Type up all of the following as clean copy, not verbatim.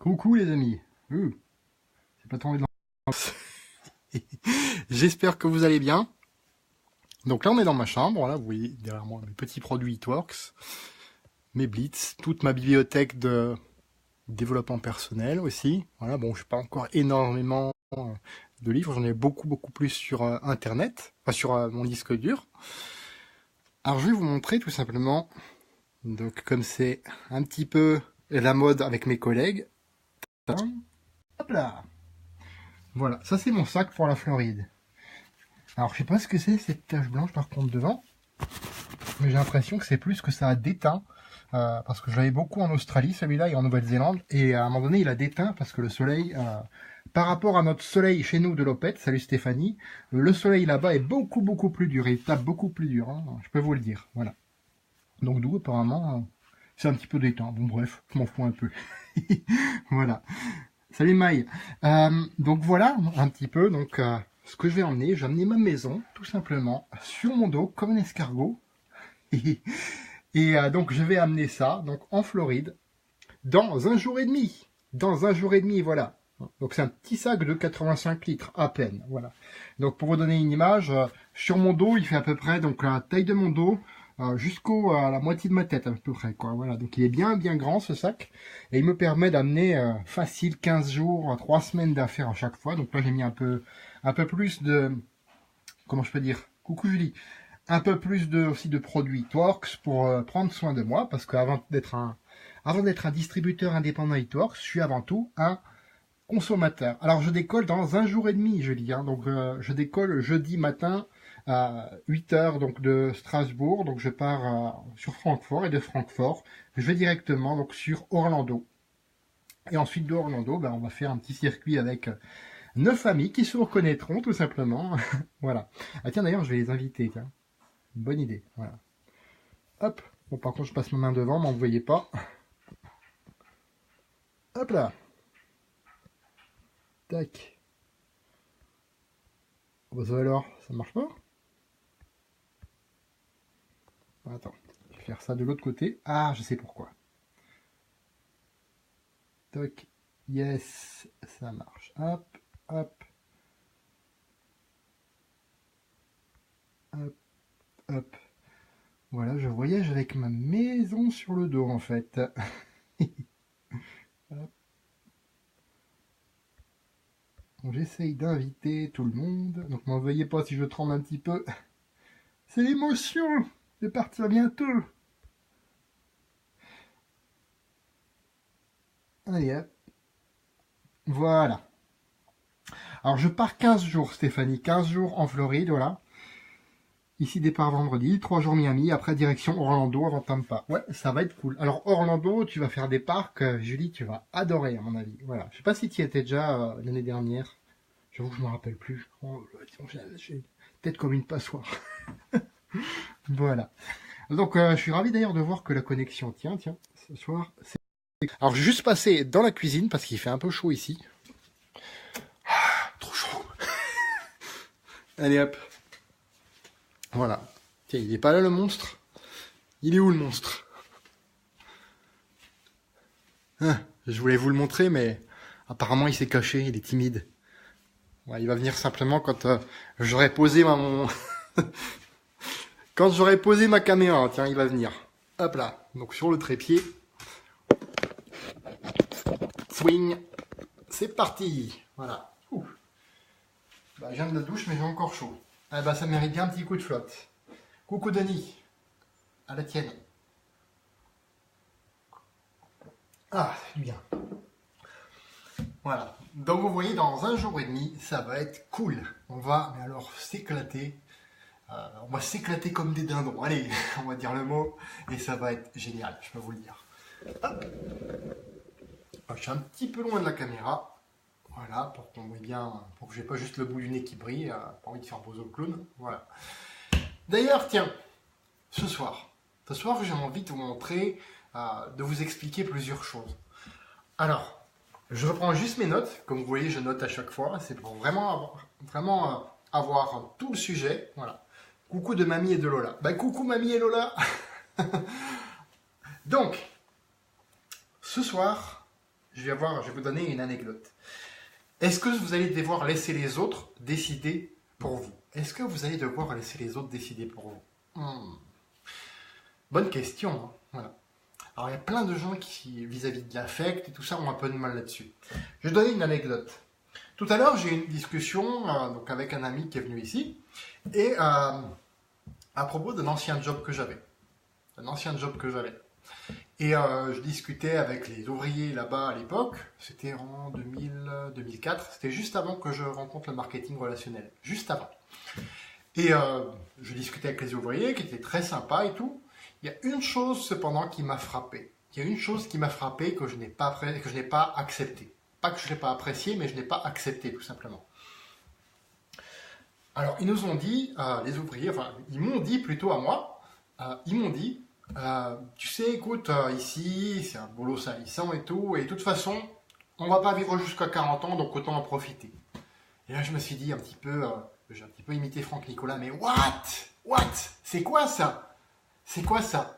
Coucou les amis. C'est pas tombé dans... J'espère que vous allez bien. Donc là on est dans ma chambre, là vous voyez derrière moi mes petits produits Hitworks, mes Blitz, toute ma bibliothèque de développement personnel aussi. Voilà, bon, je n'ai pas encore énormément de livres, j'en ai beaucoup plus sur internet, enfin sur mon disque dur. Alors je vais vous montrer tout simplement, donc comme c'est un petit peu la mode avec mes collègues, hop là. Voilà, ça c'est mon sac pour la Floride. Alors je sais pas ce que c'est cette tache blanche par contre devant, mais j'ai l'impression que c'est plus que ça a déteint, parce que je l'avais beaucoup en Australie celui-là et en Nouvelle-Zélande, et à un moment donné il a déteint parce que le soleil, par rapport à notre soleil chez nous de Lopette, salut Stéphanie, le soleil là-bas est beaucoup plus dur, il tape beaucoup plus dur, hein, je peux vous le dire, voilà. Donc d'où apparemment c'est un petit peu déteint, bon bref, je m'en fous un peu. Voilà. Salut Maï. Donc voilà un petit peu donc ce que je vais emmener. Je vais emmener ma maison tout simplement sur mon dos comme un escargot. Et donc je vais amener ça donc en Floride dans un jour et demi. Dans un jour et demi, voilà. Donc c'est un petit sac de 85 litres à peine. Voilà. Donc pour vous donner une image, sur mon dos il fait à peu près donc la taille de mon dos. Jusqu'à la moitié de ma tête à peu près quoi. Voilà, donc il est bien grand ce sac et il me permet d'amener facile 15 jours, 3 semaines d'affaires à chaque fois. Donc là j'ai mis un peu plus de, comment je peux dire, coucou Julie, un peu plus de aussi de produits Hitworks pour prendre soin de moi, parce qu'avant d'être un distributeur indépendant Hitworks, je suis avant tout un consommateur. Alors je décolle dans un jour et demi, je dis, hein, donc je décolle jeudi matin à 8h donc de Strasbourg, donc je pars sur Francfort, et de Francfort je vais directement donc sur Orlando, et ensuite de Orlando on va faire un petit circuit avec 9 amis qui se reconnaîtront tout simplement. Voilà. Ah tiens, d'ailleurs je vais les inviter, tiens. Bonne idée, voilà. Hop, bon par contre je passe ma main devant, m'en voyez pas. Hop là. Tac. Bon, ça alors, ça marche pas? Attends, je vais faire ça de l'autre côté. Ah, je sais pourquoi. Toc, yes, ça marche. Hop, hop. Hop, hop. Voilà, je voyage avec ma maison sur le dos en fait. J'essaye d'inviter tout le monde. Donc m'en veuillez pas si je tremble un petit peu. C'est l'émotion de partir bientôt. Allez hop. Voilà. Alors je pars 15 jours Stéphanie, 15 jours en Floride, voilà. Ici départ vendredi, 3 jours Miami, après direction Orlando avant Tampa. Ouais, ça va être cool. Alors Orlando, tu vas faire des parcs, Julie, tu vas adorer à mon avis. Voilà. Je sais pas si tu y étais déjà l'année dernière. J'avoue que je me rappelle plus. Oh, j'ai tête comme une passoire. Voilà. Donc je suis ravi d'ailleurs de voir que la connexion tient, tiens, ce soir. Alors je vais juste passer dans la cuisine parce qu'il fait un peu chaud ici. Trop chaud. Allez hop. Voilà. Tiens, il est pas là le monstre. Il est où le monstre? Je voulais vous le montrer, mais apparemment il s'est caché, il est timide. Ouais, il va venir simplement quand j'aurai posé quand j'aurai posé ma caméra. Tiens, il va venir. Hop là. Donc sur le trépied. Swing. C'est parti. Voilà. Bah, je viens de la douche, mais j'ai encore chaud. Ah bah ça mérite bien un petit coup de flotte. Coucou Denis. À la tienne. Ah, c'est bien. Voilà. Donc vous voyez, dans un jour et demi, ça va être cool. On va, mais alors, s'éclater. On va s'éclater comme des dindons. Allez, on va dire le mot. Et ça va être génial, je peux vous le dire. Hop. Je suis un petit peu loin de la caméra. Voilà, pour qu'on voit bien, pour que j'ai pas juste le bout du nez qui brille. Pas envie de faire bozo le clown. Voilà. D'ailleurs, tiens, ce soir, j'ai envie de vous montrer, de vous expliquer plusieurs choses. Alors, je reprends juste mes notes. Comme vous voyez, je note à chaque fois. C'est pour vraiment avoir tout le sujet. Voilà. Coucou de mamie et de Lola. Bah, coucou mamie et Lola. Donc, ce soir, je vais vous donner une anecdote. Est-ce que vous allez devoir laisser les autres décider pour vous? Est-ce que vous allez devoir laisser les autres décider pour vous? Bonne question, hein. Voilà. Alors, il y a plein de gens qui, vis-à-vis de l'affect et tout ça, ont un peu de mal là-dessus. Je vais donner une anecdote. Tout à l'heure, j'ai eu une discussion donc avec un ami qui est venu ici, et à propos d'un ancien job que j'avais. Et je discutais avec les ouvriers là-bas à l'époque, c'était en 2004, c'était juste avant que je rencontre le marketing relationnel, juste avant. Et je discutais avec les ouvriers qui étaient très sympas et tout. Il y a une chose cependant qui m'a frappé. Il y a une chose qui m'a frappé que je n'ai pas accepté. Pas que je ne l'ai pas apprécié, mais je n'ai pas accepté tout simplement. Alors ils nous ont dit, les ouvriers, enfin ils m'ont dit plutôt à moi, ils m'ont dit, tu sais, écoute, ici c'est un boulot salissant et tout, et de toute façon, on va pas vivre jusqu'à 40 ans, donc autant en profiter. Et là je me suis dit j'ai un petit peu imité Franck Nicolas, mais what? C'est quoi ça? C'est quoi ça?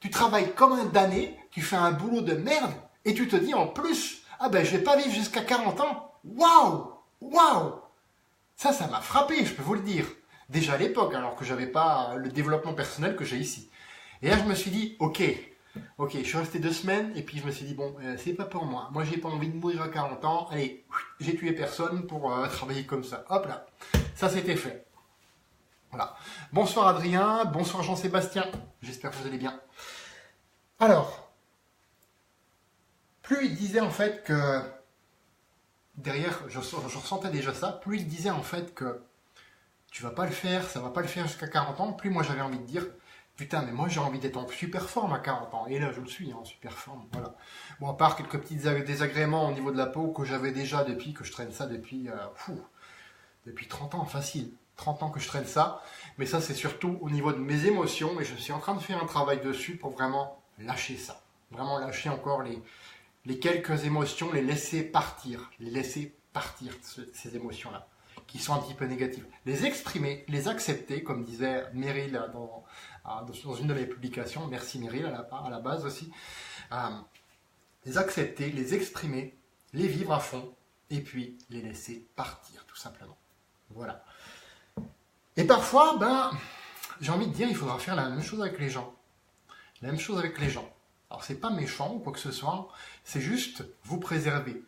Tu travailles comme un damné, tu fais un boulot de merde, et tu te dis en plus, ah ben je vais pas vivre jusqu'à 40 ans. Waouh! Ça m'a frappé, je peux vous le dire. Déjà à l'époque, alors que j'avais pas le développement personnel que j'ai ici. Et là je me suis dit, ok, je suis resté 2 semaines, et puis je me suis dit, bon, c'est pas pour moi. Moi j'ai pas envie de mourir à 40 ans, allez, j'ai tué personne pour travailler comme ça. Hop là, ça c'était fait. Voilà. Bonsoir Adrien, bonsoir Jean-Sébastien, j'espère que vous allez bien. Alors, plus il disait en fait que, derrière, je ressentais déjà ça, plus il disait en fait que tu vas pas le faire, ça va pas le faire jusqu'à 40 ans, plus moi j'avais envie de dire, putain mais moi j'ai envie d'être en super forme à 40 ans, et là je le suis en super forme, voilà. Bon, à part quelques petits désagréments au niveau de la peau que j'avais déjà depuis, que je traîne ça depuis 30 ans, facile. 30 ans que je traîne ça, mais ça c'est surtout au niveau de mes émotions, et je suis en train de faire un travail dessus pour vraiment lâcher ça, vraiment lâcher encore les quelques émotions, les laisser partir ces émotions-là, qui sont un petit peu négatives, les exprimer, les accepter, comme disait Meryl dans une de mes publications, merci Meryl à la base aussi, les accepter, les exprimer, les vivre à fond, et puis les laisser partir tout simplement, voilà. Et parfois, j'ai envie de dire, il faudra faire la même chose avec les gens. La même chose avec les gens. Alors, c'est pas méchant ou quoi que ce soit, c'est juste vous préserver.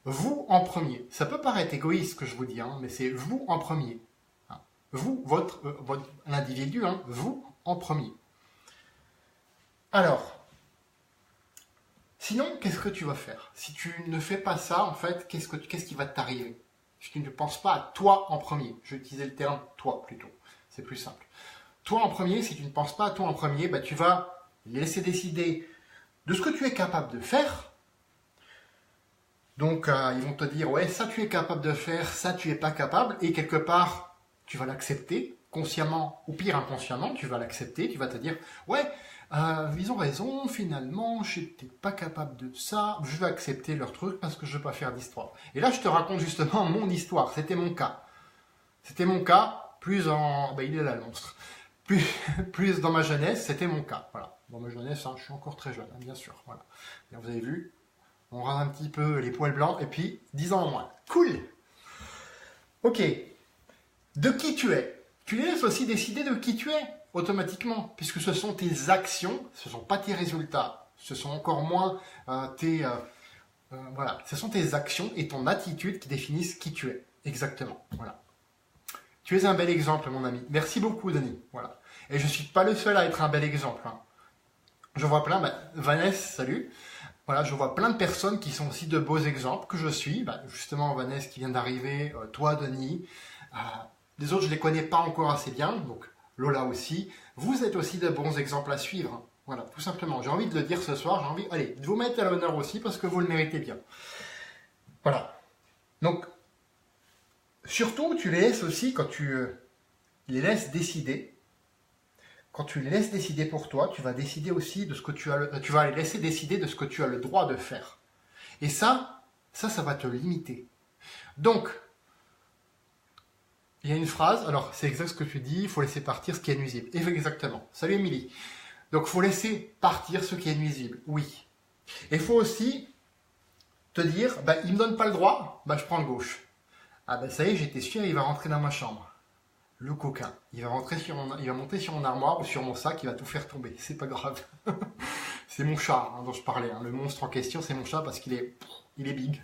Vous en premier. Ça peut paraître égoïste ce que je vous dis, mais c'est vous en premier. Vous, l'individu, vous en premier. Alors, sinon, qu'est-ce que tu vas faire? Si tu ne fais pas ça, en fait, qu'est-ce qui va t'arriver? Si tu ne penses pas à toi en premier, je vais utiliser le terme toi plutôt, c'est plus simple. Toi en premier, si tu ne penses pas à toi en premier, tu vas les laisser décider de ce que tu es capable de faire. Donc ils vont te dire, ouais, ça tu es capable de faire, ça tu es pas capable, et quelque part, tu vas l'accepter, consciemment ou pire inconsciemment, tu vas l'accepter, tu vas te dire, ouais, ils ont raison, finalement, je n'étais pas capable de ça, je vais accepter leur truc parce que je ne veux pas faire d'histoire. Et là, je te raconte justement mon histoire, c'était mon cas. C'était mon cas, plus en... il est là, le monstre. Plus dans ma jeunesse, c'était mon cas. Voilà. Dans ma jeunesse, je suis encore très jeune, bien sûr. Voilà. Et vous avez vu, on rase un petit peu les poils blancs, et puis 10 ans en moins. Cool. Ok. De qui tu es? Tu laisses aussi décider de qui tu es, automatiquement, puisque ce sont tes actions, ce ne sont pas tes résultats, ce sont encore moins voilà, ce sont tes actions et ton attitude qui définissent qui tu es, exactement, voilà. Tu es un bel exemple, mon ami. Merci beaucoup, Denis, voilà. Et je ne suis pas le seul à être un bel exemple, Je vois plein, Vanessa, salut. Voilà, je vois plein de personnes qui sont aussi de beaux exemples que je suis. Justement, Vanessa qui vient d'arriver, toi, Denis. Les autres, je ne les connais pas encore assez bien, donc Lola aussi. Vous êtes aussi de bons exemples à suivre. Voilà, tout simplement. J'ai envie de le dire ce soir, j'ai envie, allez, de vous mettre à l'honneur aussi parce que vous le méritez bien. Voilà. Donc, surtout, tu les laisses aussi quand tu les laisses décider. Quand tu les laisses décider pour toi, tu vas décider aussi de ce que tu vas les laisser décider de ce que tu as le droit de faire. Et ça va te limiter. Donc, il y a une phrase, alors c'est exact ce que tu dis, il faut laisser partir ce qui est nuisible. Exactement. Salut Émilie. Donc il faut laisser partir ce qui est nuisible, oui. Et il faut aussi te dire, bah, il me donne pas le droit, bah, je prends le gauche. Ah ben ça y est, j'étais sûr, il va rentrer dans ma chambre. Le coquin. Il va monter sur mon armoire ou sur mon sac, il va tout faire tomber. C'est pas grave. C'est mon chat dont je parlais. Le monstre en question, c'est mon chat parce qu'il est big,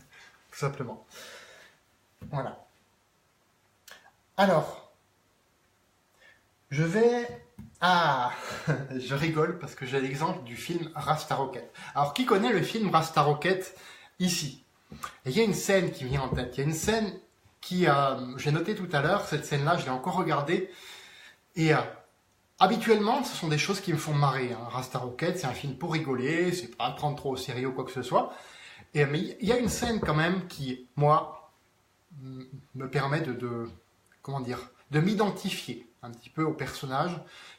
tout simplement. Voilà. Alors, je vais... Ah, je rigole parce que j'ai l'exemple du film Rasta Rocket. Alors, qui connaît le film Rasta Rocket ici? Et il y a une scène qui me vient en tête. Il y a une scène qui, j'ai noté tout à l'heure, cette scène-là, je l'ai encore regardée. Et habituellement, ce sont des choses qui me font marrer. Rasta Rocket, c'est un film pour rigoler, c'est pas à prendre trop au sérieux ou quoi que ce soit. Mais il y a une scène quand même qui, moi, me permet comment dire, de m'identifier un petit peu au personnage.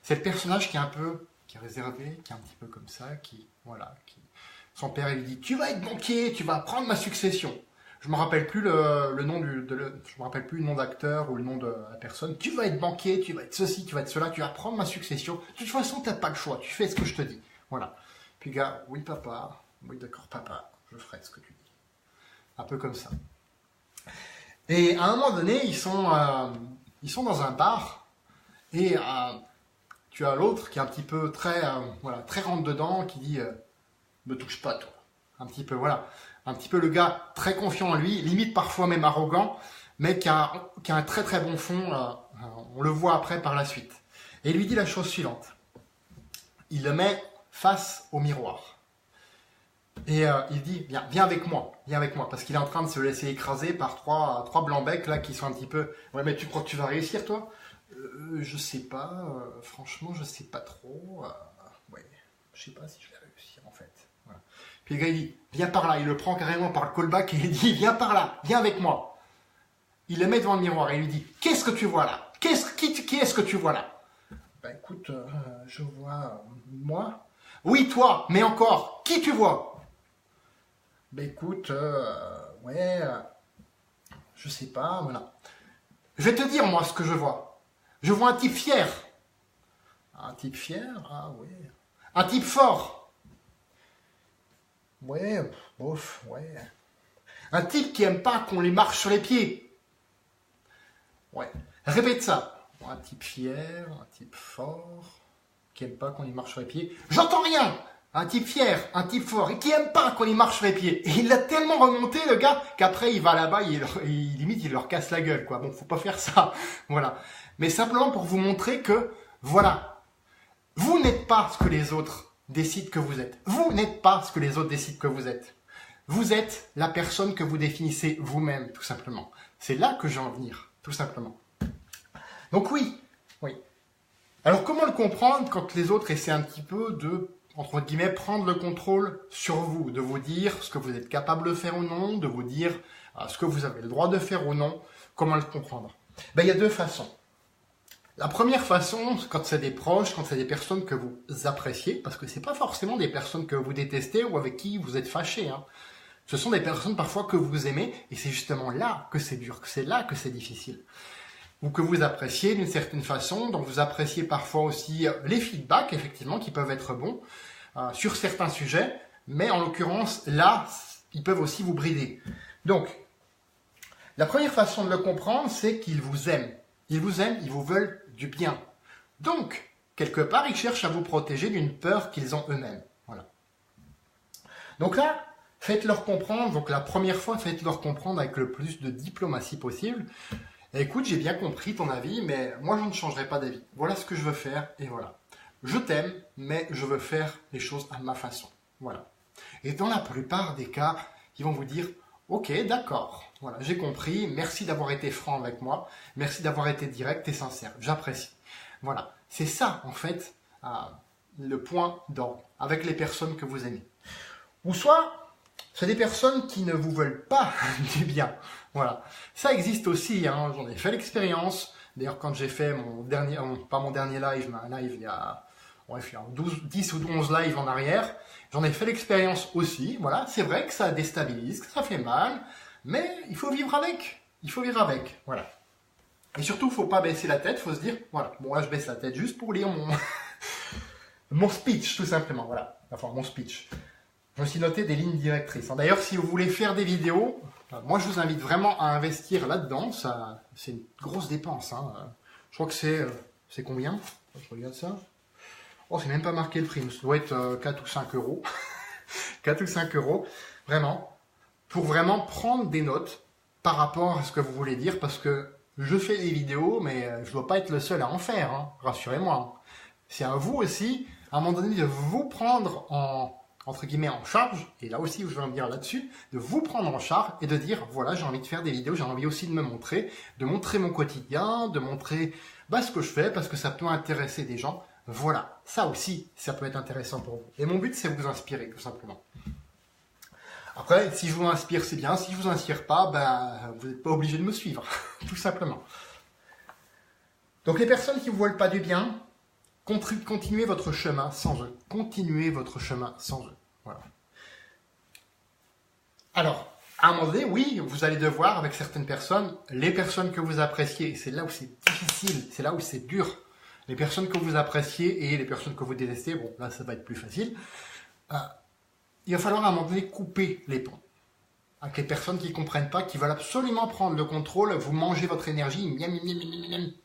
C'est le personnage qui est réservé, qui est un petit peu comme ça, son père il lui dit, tu vas être banquier, tu vas prendre ma succession. Je me rappelle plus le nom je me rappelle plus le nom d'acteur ou le nom de la personne. Tu vas être banquier, tu vas être ceci, tu vas être cela, tu vas prendre ma succession. De toute façon, t'as pas le choix, tu fais ce que je te dis. Voilà. Puis le gars, oui papa, oui d'accord papa, je ferai ce que tu dis. Un peu comme ça. Et à un moment donné, ils sont dans un bar et tu as l'autre qui est un petit peu très rentre dedans, qui dit me touche pas toi. Un petit peu un petit peu le gars très confiant en lui, limite parfois même arrogant, mais qui a un très très bon fond. On le voit après par la suite. Et il lui dit la chose suivante. Il le met face au miroir. Et il dit, viens avec moi, parce qu'il est en train de se laisser écraser par trois blancs-becs là qui sont un petit peu. Ouais, mais tu crois que tu vas réussir toi? Je sais pas, franchement, je sais pas trop. Ouais, je sais pas si je vais réussir en fait. Voilà. Puis le gars il dit, viens par là, il le prend carrément par le callback et il dit, viens par là, viens avec moi. Il le met devant le miroir et il lui dit, qu'est-ce que tu vois là? Qui est-ce que tu vois là? Ben écoute, je vois moi. Oui, toi, mais encore, qui tu vois? Ben écoute, je sais pas, voilà. Je vais te dire moi ce que je vois. Je vois un type fier. Un type fier? Ah ouais. Un type fort. Ouais, bof, ouais. Un type qui aime pas qu'on les marche sur les pieds. Ouais. Répète ça. Un type fier, un type fort, qui aime pas qu'on les marche sur les pieds. J'entends rien. Un type fier, un type fort, et qui aime pas qu'on les marche sur les pieds. Et il l'a tellement remonté, le gars, qu'après il va là-bas, limite il leur casse la gueule, quoi. Bon, faut pas faire ça. Voilà. Mais simplement pour vous montrer que, voilà, vous n'êtes pas ce que les autres décident que vous êtes. Vous n'êtes pas ce que les autres décident que vous êtes. Vous êtes la personne que vous définissez vous-même, tout simplement. C'est là que j'ai en venir, tout simplement. Donc oui. Alors comment le comprendre quand les autres essaient un petit peu de, entre guillemets, prendre le contrôle sur vous, de vous dire ce que vous êtes capable de faire ou non, de vous dire ce que vous avez le droit de faire ou non. Comment le comprendre? Ben, il y a deux façons. La première façon, quand c'est des proches, quand c'est des personnes que vous appréciez, parce que c'est pas forcément des personnes que vous détestez ou avec qui vous êtes fâché. Ce sont des personnes parfois que vous aimez, et c'est justement là que c'est dur, que c'est là que c'est difficile. Ou que vous appréciez d'une certaine façon, donc vous appréciez parfois aussi les feedbacks, effectivement, qui peuvent être bons sur certains sujets, mais en l'occurrence, là, ils peuvent aussi vous brider. Donc, la première façon de le comprendre, c'est qu'ils vous aiment. Ils vous aiment, ils vous veulent du bien. Donc, quelque part, ils cherchent à vous protéger d'une peur qu'ils ont eux-mêmes. Voilà. Donc là, faites-leur comprendre, donc la première fois, faites-leur comprendre avec le plus de diplomatie possible. Écoute, j'ai bien compris ton avis, mais moi je ne changerai pas d'avis. Voilà ce que je veux faire, et voilà. Je t'aime, mais je veux faire les choses à ma façon. Voilà. Et dans la plupart des cas, ils vont vous dire, ok, d'accord, voilà, j'ai compris, merci d'avoir été franc avec moi, merci d'avoir été direct et sincère, j'apprécie. Voilà, c'est ça en fait, le point d'ordre, avec les personnes que vous aimez. Ou soit, c'est des personnes qui ne vous veulent pas du bien. Voilà, ça existe aussi, j'en ai fait l'expérience. D'ailleurs, quand j'ai fait mon dernier, pas mon dernier live, mais un live il y a 10 ou 11 lives en arrière, j'en ai fait l'expérience aussi. Voilà, c'est vrai que ça déstabilise, que ça fait mal, mais il faut vivre avec. Il faut vivre avec, voilà. Et surtout, il ne faut pas baisser la tête, il faut se dire, voilà, bon là je baisse la tête juste pour lire mon speech, tout simplement, voilà. Enfin, mon speech. Je me suis noté des lignes directrices. D'ailleurs, si vous voulez faire des vidéos, moi je vous invite vraiment à investir là-dedans. C'est une grosse dépense. Hein. Je crois que c'est combien? Je regarde ça. Oh, c'est même pas marqué le prix. Ça doit être 4 ou 5 euros. 4 ou 5 euros. Vraiment. Pour vraiment prendre des notes par rapport à ce que vous voulez dire. Parce que je fais des vidéos, mais je ne dois pas être le seul à en faire. Hein. Rassurez-moi. C'est à vous aussi, à un moment donné, de vous prendre entre guillemets en charge, et là aussi où je vais en dire là-dessus, de vous prendre en charge et de dire, voilà, j'ai envie de faire des vidéos, j'ai envie aussi de me montrer, de montrer mon quotidien, de montrer ce que je fais, parce que ça peut intéresser des gens. Voilà, ça aussi, ça peut être intéressant pour vous. Et mon but, c'est de vous inspirer, tout simplement. Après, si je vous inspire, c'est bien. Si je vous inspire pas, vous n'êtes pas obligé de me suivre, tout simplement. Donc les personnes qui ne vous veulent pas du bien, continuez votre chemin sans eux. Continuez votre chemin sans eux. Voilà. Alors, à un moment donné, oui, vous allez devoir, avec certaines personnes, les personnes que vous appréciez, c'est là où c'est difficile, c'est là où c'est dur. Les personnes que vous appréciez et les personnes que vous détestez, bon, là, ça va être plus facile. Il va falloir à un moment donné couper les ponts. Avec les personnes qui ne comprennent pas, qui veulent absolument prendre le contrôle, vous mangez votre énergie,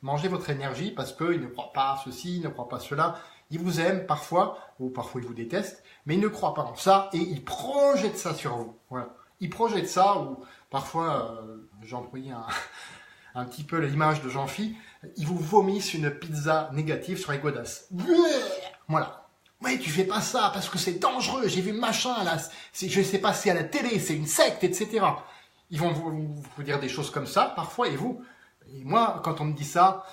mangez votre énergie parce qu'ils ne croient pas à ceci, ils ne croient pas à cela. Ils vous aiment parfois, ou parfois ils vous détestent, mais ils ne croient pas en ça et ils projettent ça sur vous. Voilà. Ils projettent ça, ou parfois, j'ai employé un petit peu l'image de Jean-Phi, ils vous vomissent une pizza négative sur les godasses. Voilà. Oui, tu fais pas ça parce que c'est dangereux, j'ai vu machin là, je sais pas, c'est à la télé, c'est une secte, etc. Ils vont vous dire des choses comme ça, parfois, et moi, quand on me dit ça,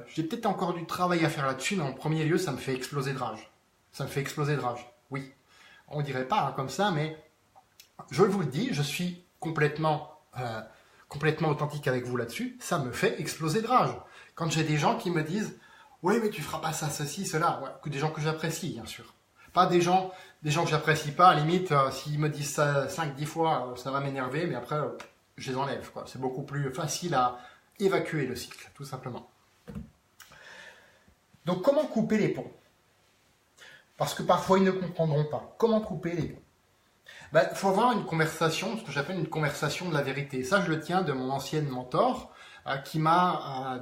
j'ai peut-être encore du travail à faire là-dessus, mais en premier lieu, ça me fait exploser de rage. Ça me fait exploser de rage, oui. On dirait pas comme ça, mais je vous le dis, je suis complètement authentique avec vous là-dessus, ça me fait exploser de rage. Quand j'ai des gens qui me disent, oui, mais tu feras pas ça, ceci, cela. Ouais, que des gens que j'apprécie, bien sûr. Pas des gens que j'apprécie pas. À la limite, s'ils me disent ça 5-10 fois, ça va m'énerver, mais après, je les enlève. C'est beaucoup plus facile à évacuer le cycle, tout simplement. Donc, comment couper les ponts? Parce que parfois, ils ne comprendront pas. Comment couper les ponts? Il faut avoir une conversation, ce que j'appelle une conversation de la vérité. Ça, je le tiens de mon ancienne mentor, qui m'a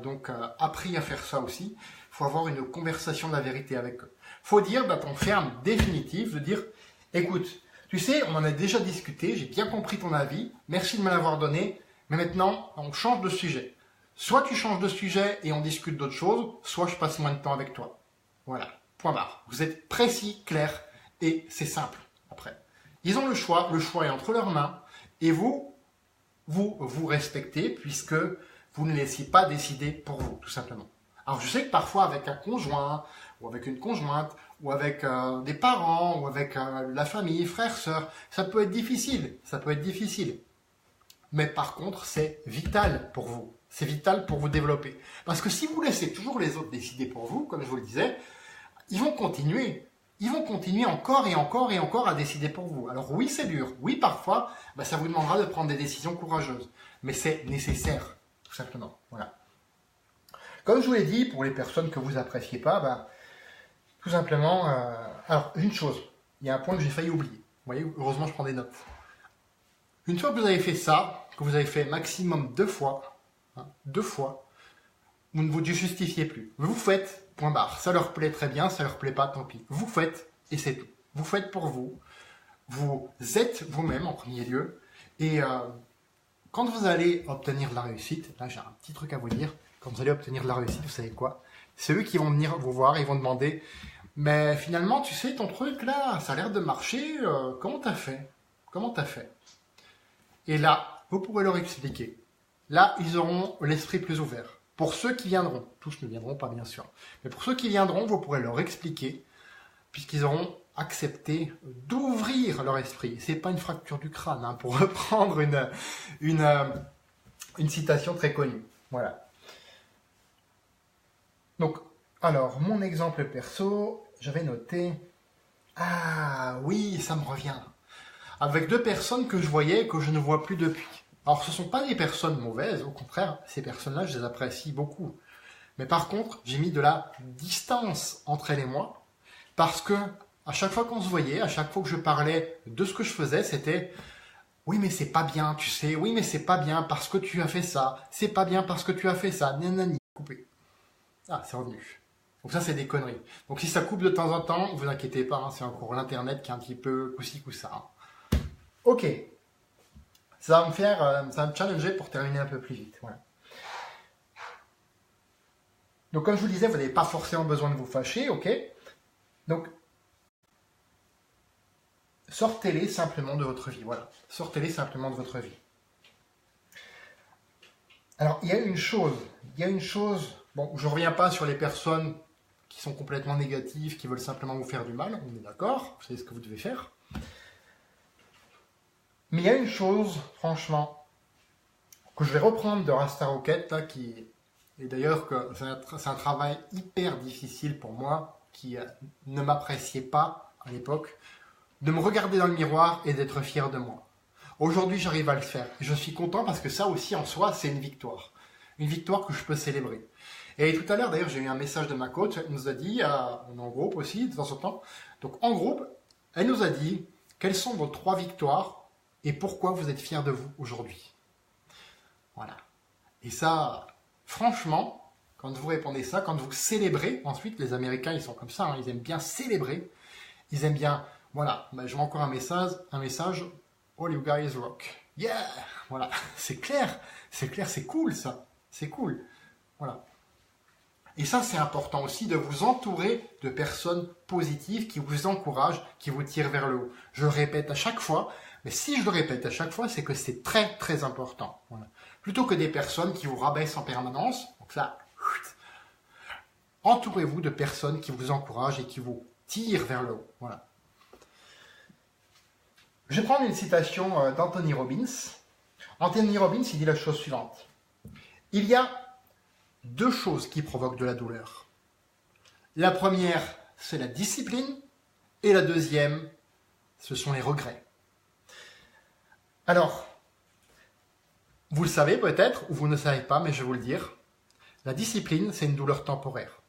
appris à faire ça aussi. Il faut avoir une conversation de la vérité avec eux. Il faut dire, ton ferme définitive, de dire, écoute, tu sais, on en a déjà discuté, j'ai bien compris ton avis, merci de me l'avoir donné, mais maintenant, on change de sujet. Soit tu changes de sujet et on discute d'autres choses, soit je passe moins de temps avec toi. Voilà, point barre. Vous êtes précis, clair, et c'est simple, après. Ils ont le choix est entre leurs mains, et vous respectez, puisque vous ne laissez pas décider pour vous, tout simplement. Alors je sais que parfois avec un conjoint, ou avec une conjointe, ou avec des parents, ou avec la famille, frères, sœurs, ça peut être difficile, Mais par contre, c'est vital pour vous. C'est vital pour vous développer. Parce que si vous laissez toujours les autres décider pour vous, comme je vous le disais, ils vont continuer encore et encore et encore à décider pour vous. Alors oui, c'est dur. Oui, parfois, ça vous demandera de prendre des décisions courageuses. Mais c'est nécessaire, tout simplement. Voilà. Comme je vous l'ai dit, pour les personnes que vous appréciez pas, tout simplement... alors, une chose, il y a un point que j'ai failli oublier. Vous voyez, heureusement, je prends des notes. Une fois que vous avez fait ça, que vous avez fait maximum 2 fois, vous ne vous justifiez plus. Vous faites, point barre. Ça leur plaît très bien, ça leur plaît pas, tant pis. Vous faites, et c'est tout. Vous faites pour vous. Vous êtes vous-même en premier lieu. Et quand vous allez obtenir de la réussite, là j'ai un petit truc à vous dire, quand vous allez obtenir de la réussite, vous savez quoi? C'est eux qui vont venir vous voir, ils vont demander, mais finalement, tu sais, ton truc là, ça a l'air de marcher, comment t'as fait? Et là, vous pourrez leur expliquer. Là, ils auront l'esprit plus ouvert. Pour ceux qui viendront, tous ne viendront pas bien sûr, mais pour ceux qui viendront, vous pourrez leur expliquer, puisqu'ils auront accepté d'ouvrir leur esprit. C'est pas une fracture du crâne, pour reprendre une citation très connue. Voilà. Donc, alors, mon exemple perso, j'avais noté... Ah oui, ça me revient. Avec 2 personnes que je voyais et que je ne vois plus depuis. Alors, ce ne sont pas des personnes mauvaises, au contraire, ces personnes-là, je les apprécie beaucoup. Mais par contre, j'ai mis de la distance entre elles et moi, parce que À chaque fois qu'on se voyait, à chaque fois que je parlais de ce que je faisais, c'était oui, mais c'est pas bien, tu sais. Oui, mais c'est pas bien parce que tu as fait ça. C'est pas bien parce que tu as fait ça. Nanani. Coupé. Ah, c'est revenu. Donc ça, c'est des conneries. Donc si ça coupe de temps en temps, vous inquiétez pas, hein, c'est encore l'internet qui est un petit peu coussi coussa. Hein. Ok. Ça va me faire, ça va me challenger pour terminer un peu plus vite. Voilà. Donc comme je vous disais, vous n'avez pas forcément besoin de vous fâcher, ok. Donc sortez-les simplement de votre vie. Voilà. Sortez-les simplement de votre vie. Alors, il y a une chose, bon, je ne reviens pas sur les personnes qui sont complètement négatives, qui veulent simplement vous faire du mal, on est d'accord, vous savez ce que vous devez faire. Mais il y a une chose, franchement, que je vais reprendre de Rasta Rocket, là, et d'ailleurs que c'est un travail hyper difficile pour moi, qui ne m'appréciait pas à l'époque, de me regarder dans le miroir et d'être fier de moi. Aujourd'hui, j'arrive à le faire. Et je suis content parce que ça aussi, en soi, c'est une victoire. Une victoire que je peux célébrer. Et tout à l'heure, d'ailleurs, j'ai eu un message de ma coach. Elle nous a dit, on est en groupe aussi, de temps en temps. Donc, en groupe, elle nous a dit, quelles sont vos 3 victoires et pourquoi vous êtes fiers de vous aujourd'hui. Voilà. Et ça, franchement, quand vous répondez ça, quand vous célébrez, ensuite, les Américains, ils sont comme ça, hein, ils aiment bien célébrer. Ils aiment bien, voilà, ben, je vois encore un message, all you guys rock. Yeah! Voilà, c'est clair, c'est cool ça, c'est cool. Voilà. Et ça, c'est important aussi de vous entourer de personnes positives qui vous encouragent, qui vous tirent vers le haut. Je le répète à chaque fois, mais si je le répète à chaque fois, c'est que c'est très très important. Voilà. Plutôt que des personnes qui vous rabaissent en permanence, donc ça, entourez-vous de personnes qui vous encouragent et qui vous tirent vers le haut. Voilà. Je vais prendre une citation d'Anthony Robbins. Anthony Robbins, il dit la chose suivante. Il y a 2 choses qui provoquent de la douleur. La première, c'est la discipline, et la deuxième, ce sont les regrets. Alors, vous le savez peut-être, ou vous ne le savez pas, mais je vais vous le dire, la discipline, c'est une douleur temporaire.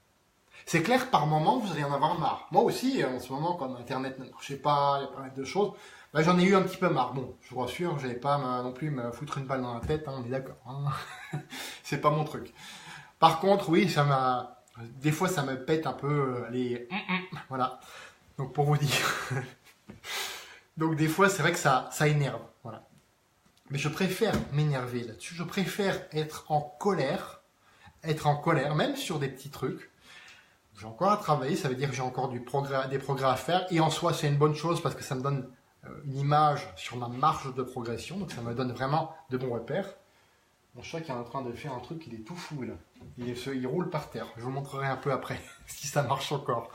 C'est clair, par moment, vous allez en avoir marre. Moi aussi, en ce moment, quand Internet ne marchait pas, il y a pas mal de choses, ben, j'en ai eu un petit peu marre. Bon, je vous rassure, je n'allais pas non plus me foutre une balle dans la tête, hein, on est d'accord. Hein. C'est pas mon truc. Par contre, oui, des fois, ça me pète un peu les... Voilà. Donc, pour vous dire. Donc, des fois, c'est vrai que ça énerve. Voilà. Mais je préfère m'énerver là-dessus. Je préfère être en colère, même sur des petits trucs. J'ai encore à travailler, ça veut dire que j'ai encore des progrès à faire. Et en soi, c'est une bonne chose parce que ça me donne une image sur ma marge de progression. Donc, ça me donne vraiment de bons repères. Mon chat qui est en train de faire un truc, il est tout fou là. Il roule par terre. Je vous montrerai un peu après si ça marche encore.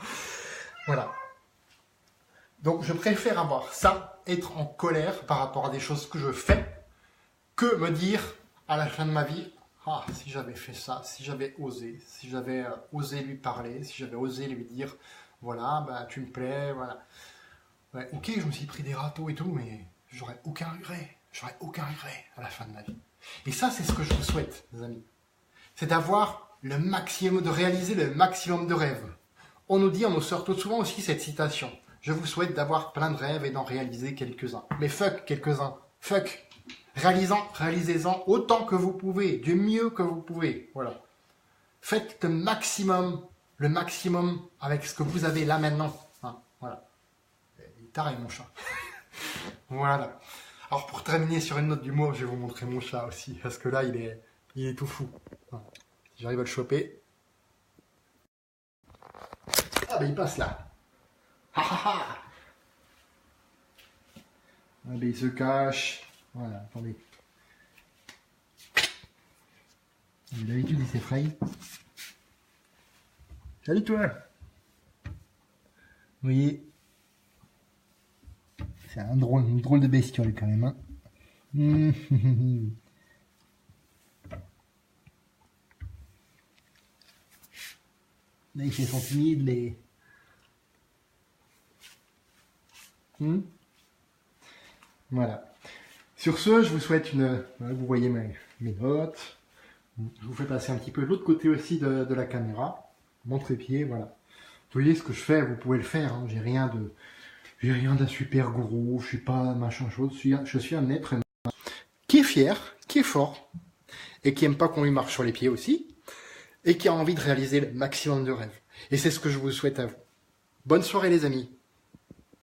Voilà. Donc je préfère avoir ça, être en colère par rapport à des choses que je fais, que me dire à la fin de ma vie, ah si j'avais fait ça, si j'avais osé, si j'avais osé lui parler, si j'avais osé lui dire, voilà, bah tu me plais, voilà. Ouais, ok, je me suis pris des râteaux et tout, mais j'aurais aucun regret. J'aurais aucun regret à la fin de ma vie. Et ça, c'est ce que je vous souhaite, mes amis. C'est d'avoir le maximum, de réaliser le maximum de rêves. On nous sort tout souvent aussi cette citation. Je vous souhaite d'avoir plein de rêves et d'en réaliser quelques-uns. Mais fuck quelques-uns. Fuck. Réalisez-en autant que vous pouvez, du mieux que vous pouvez. Voilà. Faites le maximum avec ce que vous avez là maintenant. Hein, voilà. Il est taré, mon chat. Voilà. Alors pour terminer sur une note d'humour, je vais vous montrer mon chat aussi, parce que là il est tout fou. Voilà. J'arrive à le choper. Ah ben il passe là. Ah ah ah. Ah ben il se cache. Voilà, attendez. D'habitude il s'effraie. Salut toi. Vous voyez, c'est une drôle de bestiole quand même. Hein. Là, il fait son timide, les... Voilà. Sur ce, je vous souhaite une... Vous voyez mes notes. Je vous fais passer un petit peu de l'autre côté aussi de la caméra. Mon trépied, voilà. voyez ce que je fais, vous pouvez le faire. Hein. J'ai rien d'un super gourou, je suis pas machin chose. Je suis un être humain qui est fier, qui est fort, et qui aime pas qu'on lui marche sur les pieds aussi, et qui a envie de réaliser le maximum de rêves. Et c'est ce que je vous souhaite à vous. Bonne soirée les amis.